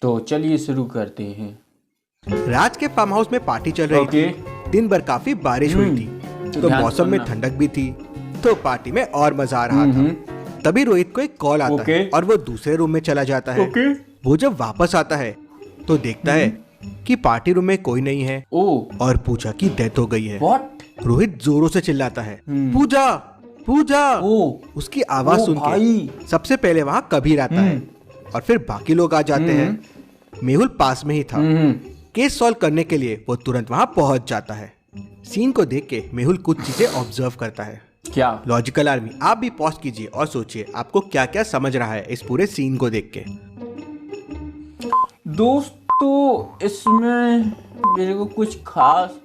तो चलिए शुरू करते हैं। राज के फार्म हाउस में पार्टी चल रही थी। दिन भर काफी बारिश हुई थी, तो मौसम में ठंडक भी थी, तो पार्टी में और मजा आ रहा था। तभी रोहित को एक कॉल आता है और वो दूसरे रूम में चला जाता है। वो जब वापस आता है तो देखता है कि पार्टी रूम में कोई नहीं है और पूजा की डेथ हो गई है। रोहित जोरों से चिल्लाता है, पूजा पूजा। उसकी आवाज सुन के सबसे पहले वहाँ कबीर आता है और फिर बाकी लोग आ जाते हैं। मेहुल पास में ही था। केस सॉल्व करने के लिए वो तुरंत वहाँ पहुंच जाता है। सीन को देख के मेहुल कुछ चीजें ऑब्जर्व करता है। क्या? लॉजिकल आर्मी, आप भी पॉज कीजिए और सोचिए आपको क्या क्या समझ रहा है इस पूरे सीन को देख के। दोस्तों, इसमें मेरे को कुछ खास,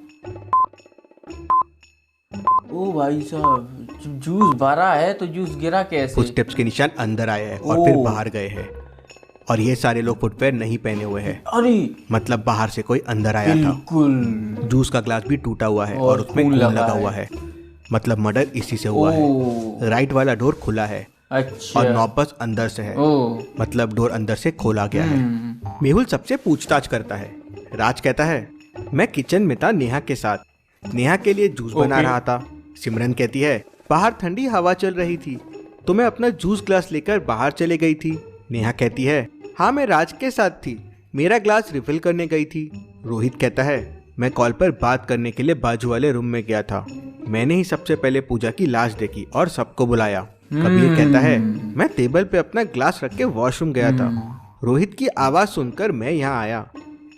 ओ भाई साहब, जूस भरा है तो जूस गिरा कैसे? फुटस्टेप्स के निशान अंदर आए हैं और फिर बाहर गए हैं और ये सारे लोग फुटवेयर नहीं पहने हुए हैं। अरे मतलब बाहर से कोई अंदर आया था। जूस का ग्लास भी टूटा हुआ है और उसमें खून लगा हुआ है। मतलब मर्डर इसी से हुआ है। राइट वाला डोर खुला है। अच्छा। और नॉब बस अंदर से है। मतलब डोर अंदर से खोला गया है। मेहुल सबसे पूछताछ करता है। राज कहता है, मैं किचन में था नेहा के साथ, नेहा के लिए जूस बना रहा था। सिमरन कहती है, बाहर ठंडी हवा चल रही थी तो मैं अपना जूस ग्लास लेकर बाहर चले गई थी। नेहा कहती है, हाँ मैं राज के साथ थी, मेरा ग्लास रिफिल करने गई थी। रोहित कहता है, मैं कॉल पर बात करने के लिए बाजू वाले रूम में गया था, मैंने ही सबसे पहले पूजा की लाश देखी और सबको बुलाया। कबीर कहता है, मैं टेबल पे अपना ग्लास रख के वॉशरूम गया था। रोहित की आवाज सुनकर मैं यहाँ आया।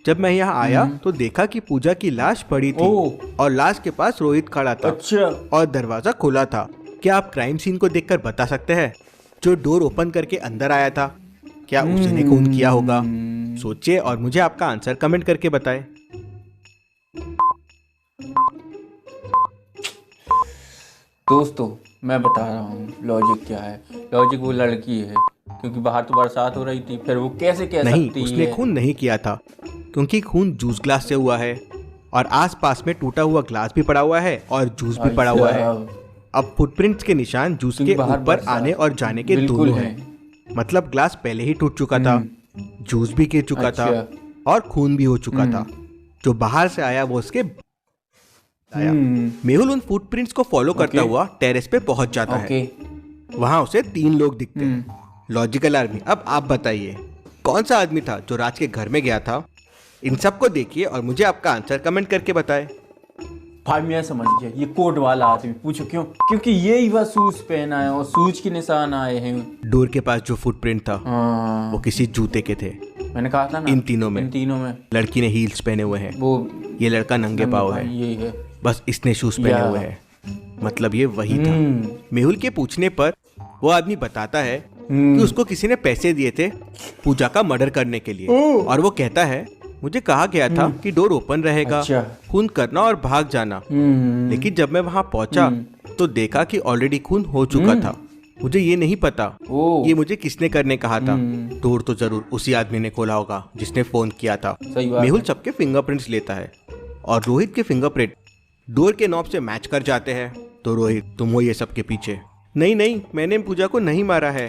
जब मैं यहाँ आया तो देखा कि पूजा की लाश पड़ी थी और लाश के पास रोहित खड़ा था। अच्छा। और दरवाजा खुला था। क्या आप क्राइम सीन को देखकर बता सकते हैं जो डोर ओपन करके अंदर आया था, क्या उसने खून किया होगा? सोचिए और मुझे आपका आंसर कमेंट करके बताएं। दोस्तों, मैं बता रहा हूँ लॉजिक क्या है। लॉजिक वो लड़की है, क्योंकि बाहर तो बरसात हो रही थी, फिर वो कैसे कह सकती है? नहीं, उसने खून नहीं किया था, क्योंकि खून जूस ग्लास से हुआ है और आसपास में टूटा हुआ ग्लास भी पड़ा हुआ है और जूस भी पड़ा हुआ है। अब फुटप्रिंट्स के निशान जूस के ऊपर आने और जाने के दोनों हैं। मतलब ग्लास पहले ही टूट चुका था, जूस भी गिर चुका था और खून भी हो चुका था। जो बाहर से आया वो उसके आया। मेहुल उन फुटप्रिंट्स को फॉलो करता हुआ टेरेस पे पहुंच जाता है। वहां उसे 3 लोग दिखते हैं। लॉजिकल आर्मी, अब आप बताइए कौन सा आदमी था जो राज के घर में गया था? इन सबको देखिए और मुझे आपका आंसर कमेंट करके बताएं। भाई मैं समझ गया, ये कोट वाला आदमी। पूछो क्यों? क्योंकि ये ही वह शूज पहना है और शूज के निशान आए हैं। डोर के पास जो फुटप्रिंट था वो किसी जूते के थे। मैंने कहा था ना, इन तीनों में लड़की ने हील्स पहने हुए हैं, वो ये लड़का नंगे पाँव है, यही है, बस इसने शूज पहने हुए हैं। मतलब ये वही था। मेहुल के पूछने पर वो आदमी बताता है कि उसको किसी ने पैसे दिए थे पूजा का मर्डर करने के लिए और वो कहता है, मुझे कहा गया था कि डोर ओपन रहेगा, खून करना और भाग जाना। लेकिन जब मैं वहां पहुंचा तो देखा कि ऑलरेडी खून हो चुका था। मुझे ये नहीं पता ये मुझे किसने करने कहा था। डोर तो जरूर उसी आदमी ने खोला होगा जिसने फोन किया था। मेहुल सबके फिंगरप्रिंट्स लेता है और रोहित के फिंगरप्रिंट डोर के नॉब से मैच कर जाते हैं। तो रोहित, तुम हो ये सब के पीछे? नहीं, मैंने पूजा को नहीं मारा है।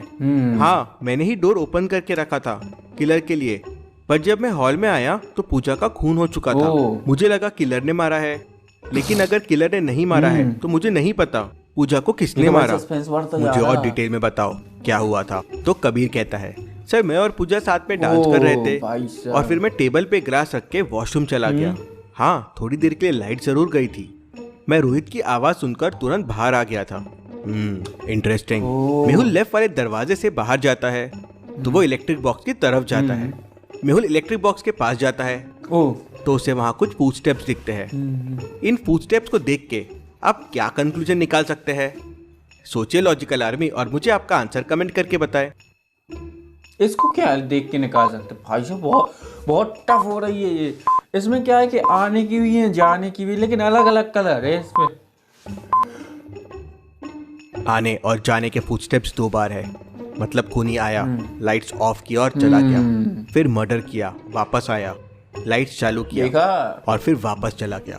हाँ, मैंने ही डोर ओपन करके रखा था किलर के लिए, पर जब मैं हॉल में आया तो पूजा का खून हो चुका था। मुझे लगा किलर ने मारा है, लेकिन अगर किलर ने नहीं मारा है तो मुझे नहीं पता पूजा को किसने मारा। मुझे और डिटेल में बताओ क्या हुआ था। तो कबीर कहता है, सर मैं और पूजा साथ में डांस कर रहे थे और फिर मैं टेबल पे ग्लास रख के वॉशरूम चला गया। हाँ, थोड़ी देर के लिए लाइट जरूर गई थी। मैं रोहित की आवाज सुनकर तुरंत बाहर आ गया था। इंटरेस्टिंग। मेहुल लेफ्ट वाले दरवाजे से बाहर जाता है तो वो इलेक्ट्रिक बॉक्स की तरफ जाता है। मेहुल इलेक्ट्रिक बॉक्स के पास जाता है तो उसे वहां कुछ फुटस्टेप्स दिखते हैं। इन फुटस्टेप्स को देख के आप क्या कंक्लूजन निकाल सकते हैं? सोचिए लॉजिकल आर्मी और मुझे आपका आंसर कमेंट करके बताएं। इसको क्या देख के निकाल सकते भाई साहब? बहुत टफ हो रही है ये। इसमें क्या है कि आने की भी है, जाने की भी, लेकिन अलग अलग कलर है इसमें। आने और जाने के फुटस्टेप्स 2 बार है। मतलब खूनी आया, लाइट्स ऑफ किया और चला गया, फिर मर्डर किया, वापस आया, लाइट्स चालू किया और फिर वापस चला गया।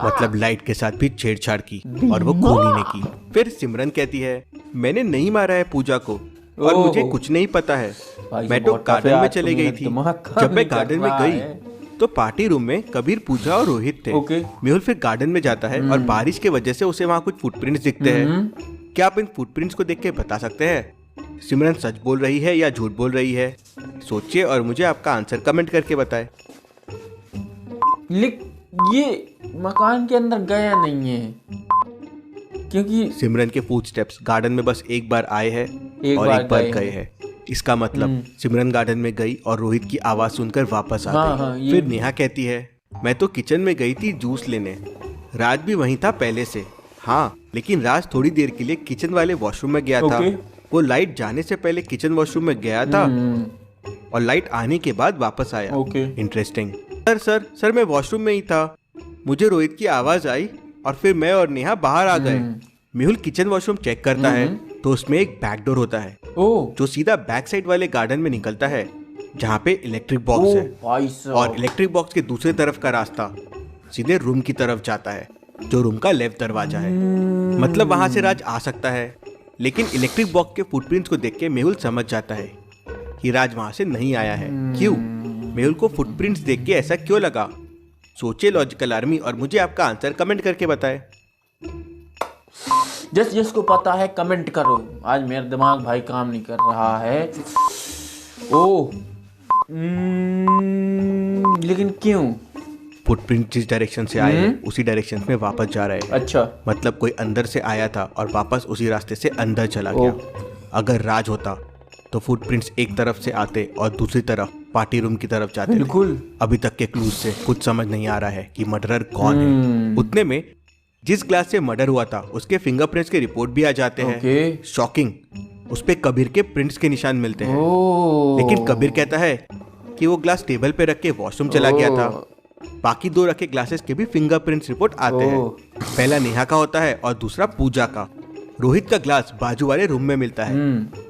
मतलब लाइट के साथ भी छेड़छाड़ की और वो खूनी ने की। फिर सिमरन कहती है, मैंने नहीं मारा है पूजा को, और ओह। मुझे कुछ नहीं पता है। भाई मैं साहब, तो बहुत टफ है, गार्डन में आज तो चले गई मेरा थी। दिमाग काम जब मैं नहीं कर गार्डन में रहा गई है। तो पार्टी रूम में कबीर, पूजा और रोहित थे। ओके। मेहुल फिर गार्डन में जाता है और बारिश की वजह से उसे वहाँ कुछ फुटप्रिंट्स दिखते हैं। क्या आप इन फुटप्रिंट्स को देख के बता सकते हैं सिमरन सच बोल रही है या झूठ बोल रही है? सोचिए और मुझे आपका आंसर कमेंट करके बताएं। ये मकान के अंदर गया नहीं है, क्योंकि सिमरन के फुटस्टेप्स गार्डन में बस एक बार आए हैं और बार एक बार गए गए हैं। इसका मतलब सिमरन गार्डन में गई और रोहित की आवाज सुनकर वापस आ हाँ, गई। हाँ, ये फिर भी। नेहा कहती है मैं तो किचन में गई थी जूस लेने। राज भी वहीं था पहले से। हाँ, लेकिन राज थोड़ी देर के लिए किचन वाले वॉशरूम में गया था। ओके। वो लाइट जाने से पहले किचन वॉशरूम में गया था और लाइट आने के बाद वापस आया। ओके। इंटरेस्टिंग। सर मैं वॉशरूम में ही था। मुझे रोहित की आवाज आई और फिर मैं और नेहा बाहर आ गए। मेहुल किचन वॉशरूम चेक करता है तो उसमें एक बैक डोर होता है ओह जो सीधा बैक साइड वाले गार्डन में निकलता है, जहाँ पे इलेक्ट्रिक बॉक्स है। भाई साहब। और इलेक्ट्रिक बॉक्स के दूसरे तरफ का रास्ता सीधे रूम की तरफ जाता है, जो रूम का लेफ्ट दरवाजा है। मतलब वहां से राज आ सकता है। लेकिन इलेक्ट्रिक बॉक्स के फुटप्रिंट्स को देख के मेहुल समझ जाता है कि राज वहां से नहीं आया है। क्यों? मेहुल को फुटप्रिंट्स देख के ऐसा क्यों लगा? सोचिए लॉजिकल आर्मी और मुझे आपका आंसर कमेंट करके बताएं। जिसको पता है कमेंट करो। आज मेरा दिमाग भाई काम नहीं कर रहा है। ओह लेकिन क्यों? फुटप्रिंट जिस डायरेक्शन से आए हैं उसी डायरेक्शन में वापस जा रहे हैं। अच्छा। मतलब कोई अंदर से आया था और वापस उसी रास्ते से अंदर चला गया। अगर राज होता तो फुटप्रिंट्स एक तरफ से आते और दूसरी तरफ पार्टी रूम की तरफ जाते। बिल्कुल। अभी तक के क्लूज से कुछ समझ नहीं आ रहा है कि मर्डरर कौन है। उतने में जिस ग्लास से मर्डर हुआ था उसके फिंगरप्रिंट्स के रिपोर्ट भी आ जाते हैं। शॉकिंग, उस पे कबीर के प्रिंट्स के निशान मिलते हैं। लेकिन कबीर कहता है कि वो ग्लास टेबल पे रख के वॉशरूम चला गया था। बाकी दो रखे ग्लासेस के भी फिंगरप्रिंट्स रिपोर्ट आते हैं। पहला नेहा का होता है और दूसरा पूजा का। रोहित का ग्लास बाजू वाले रूम में मिलता है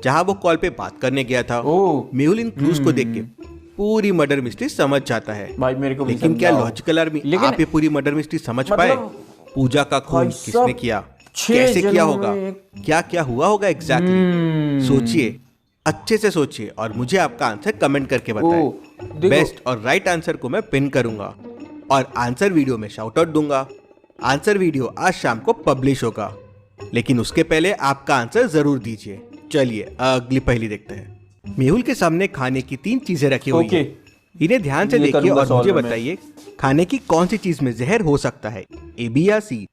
जहां वो कॉल पे बात करने गया था। मेहुल इन क्लूज को देख के पूरी मर्डर मिस्ट्री समझ जाता है। भाई मेरे को भी लेकिन क्या समझाओ। लॉजिकल आर्मी लेकिन- आप ये पूरी मर्डर मिस्ट्री समझ मतलब- पाए? पूजा का खून भाई किसने साहब, किया, 6 कैसे किया जन्मों होगा, में क्या क्या हुआ होगा एग्जैक्टली। सोचिए, अच्छे से सोचिए और मुझे आपका आंसर कमेंट करके बताएं। देखो। बेस्ट और राइट आंसर को मैं पिन करूंगा और आंसर वीडियो में शाउट आउट दूंगा। आंसर वीडियो आज शाम को पब्लिश होगा, लेकिन उसके पहले आपका आंसर जरूर दीजिए। चलिए अगली पहेली देखते हैं। मेहुल के सामने खाने की 3 चीजें रखी हुई हैं। इन्हें ध्यान से ये देखिए करूंगा और मुझे solve में। बताइए खाने की कौन सी चीज में जहर हो सकता है, ए बी या सी?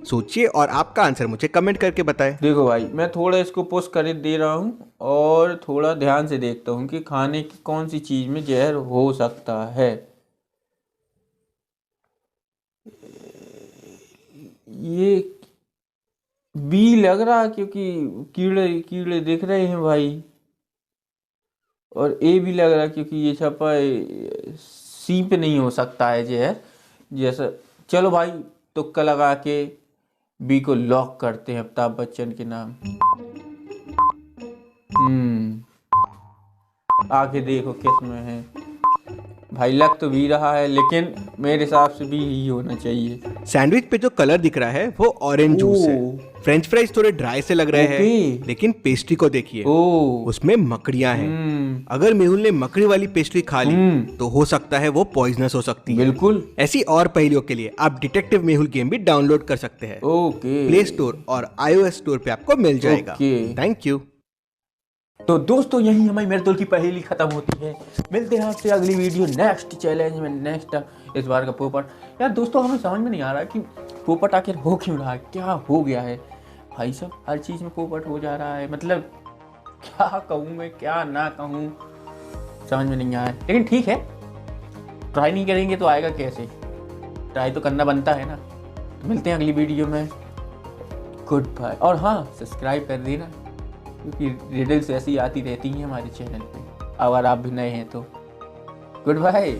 सोचिए और आपका आंसर मुझे कमेंट करके बताएं। देखो भाई, मैं थोड़ा इसको पुश कर दे रहा हूँ और थोड़ा ध्यान से देखता हूँ कि खाने की कौन सी चीज में जहर हो सकता है। ये बी लग रहा क्योंकि कीड़े कीड़े दिख रहे हैं भाई, और ए भी लग रहा क्योंकि ये छपा है। सी पे नहीं हो सकता है जहर जैसा। चलो भाई तुक्का लगा के बी को लॉक करते हैं अमिताभ बच्चन के नाम। आगे देखो किस में है भाई। लग तो भी रहा है लेकिन मेरे हिसाब से भी ही होना चाहिए। सैंडविच पे जो कलर दिख रहा है वो ऑरेंज जूस है। फ्रेंच फ्राइज थोड़े ड्राई से लग रहे हैं, लेकिन पेस्ट्री को देखिए, उसमें मकड़ियां हैं। अगर मेहुल ने मकड़ी वाली पेस्ट्री खा ली तो हो सकता है वो पॉइजनस हो सकती है। बिल्कुल। ऐसी और पहेलियों के लिए आप डिटेक्टिव मेहुल गेम भी डाउनलोड कर सकते हैं। प्ले स्टोर और iOS स्टोर पे आपको मिल जाएगा। Thank you. तो दोस्तों यही हमारी मेरे की पहेली खत्म होती है। मिलते हैं आपसे अगली वीडियो नेक्स्ट चैलेंज में। नेक्स्ट इस बार का पोपट। यार दोस्तों हमें समझ में नहीं आ रहा कि पोपट आखिर हो क्यों रहा है, क्या हो गया है भाई साहब। हर चीज़ में पोपट हो जा रहा है। मतलब क्या कहूँ मैं, क्या ना कहूँ, समझ में नहीं आया। लेकिन ठीक है, ट्राई नहीं करेंगे तो आएगा कैसे। ट्राई तो करना बनता है ना। तो मिलते हैं अगली वीडियो में। Good bye. और हाँ, सब्सक्राइब कर देना क्योंकि रिडल्स ऐसी आती रहती हैं हमारे चैनल पे, अगर आप भी नए हैं तो। Good bye.